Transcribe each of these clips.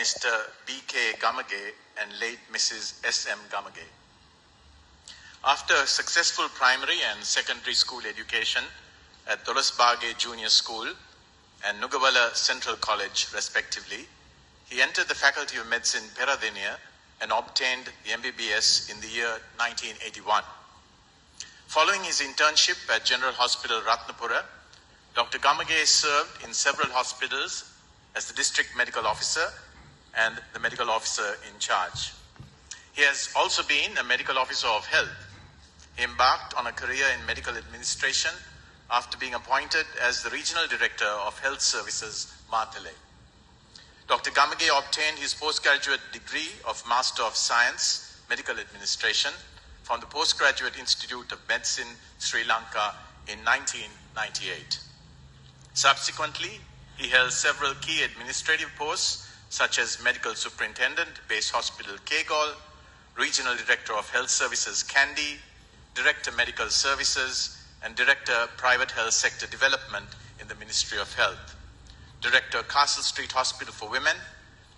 Mr. B.K. Gamage and late Mrs. S.M. Gamage. After successful primary and secondary school education at Dolasbage Junior School and Nugawala Central College, respectively, he entered the Faculty of Medicine, Peradeniya, and obtained the MBBS in the year 1981. Following his internship at General Hospital, Ratnapura, Dr. Gamage served in several hospitals as the district medical officer and the medical officer in charge. He has also been a medical officer of health. He embarked on a career in medical administration after being appointed as the Regional Director of Health Services, Martale. Dr. Gamage obtained his postgraduate degree of Master of Science, Medical Administration from the Postgraduate Institute of Medicine, Sri Lanka in 1998. Subsequently, he held several key administrative posts such as Medical Superintendent, Base Hospital, Kegalle, Regional Director of Health Services, Kandy, Director Medical Services, and Director Private Health Sector Development in the Ministry of Health, Director Castle Street Hospital for Women,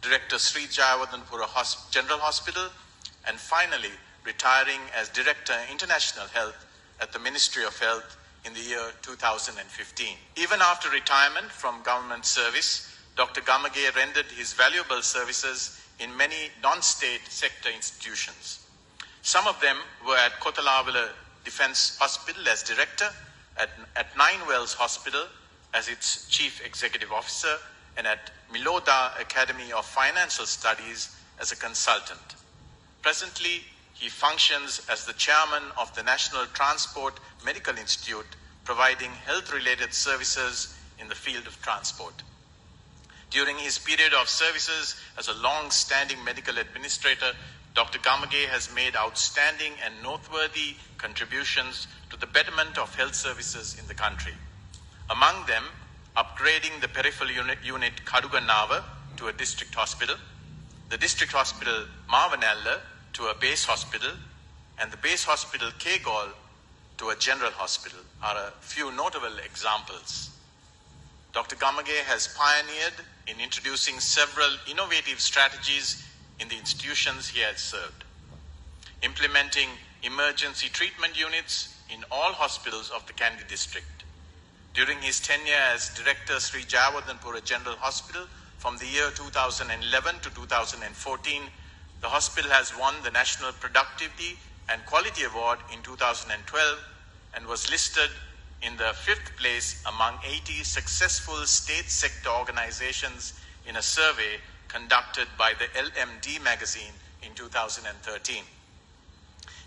Director Sri Jayawardenepura General Hospital, and finally retiring as Director International Health at the Ministry of Health in the year 2015. Even after retirement from government service, Dr. Gamage rendered his valuable services in many non-state sector institutions. Some of them were at Kotalawala Defence Hospital as Director, at Nine Wells Hospital as its Chief Executive Officer, and at Miloda Academy of Financial Studies as a consultant. Presently, he functions as the chairman of the National Transport Medical Institute, providing health-related services in the field of transport. During his period of services as a long-standing medical administrator, Dr. Gamage has made outstanding and noteworthy contributions to the betterment of health services in the country. Among them, upgrading the peripheral unit Kaduganawa to a district hospital, the district hospital Mavanella to a base hospital, and the base hospital Kegalle to a general hospital are a few notable examples. Dr. Gamage has pioneered in introducing several innovative strategies in the institutions he has served, implementing emergency treatment units in all hospitals of the Kandy district. During his tenure as Director Sri Jayawardenepura General Hospital from the year 2011 to 2014, the hospital has won the National Productivity and Quality Award in 2012 and was listed in the 5th place among 80 successful state sector organizations in a survey conducted by the LMD magazine in 2013.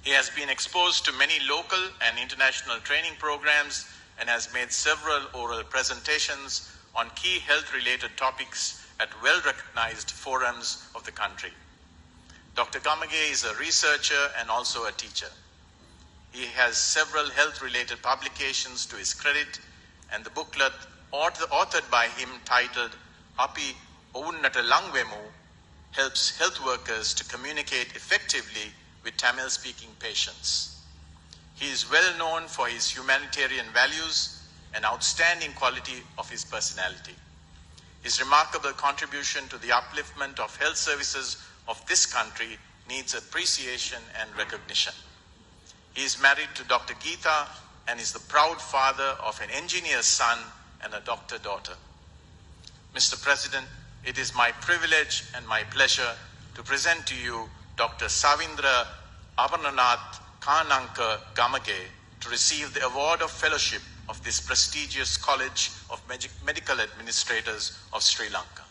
He has been exposed to many local and international training programs and has made several oral presentations on key health-related topics at well-recognized forums of the country. Dr. Gamage is a researcher and also a teacher. He has several health-related publications to his credit, and the booklet authored by him titled Api Ovunnata Langvemu helps health workers to communicate effectively with Tamil-speaking patients. He is well known for his humanitarian values and outstanding quality of his personality. His remarkable contribution to the upliftment of health services of this country needs appreciation and recognition. He is married to Dr. Geeta and is the proud father of an engineer's son and a doctor daughter. Mr. President, it is my privilege and my pleasure to present to you Dr. Savindra Abarnanath Kananka Gamage to receive the Award of Fellowship of this prestigious College of Medical Administrators of Sri Lanka.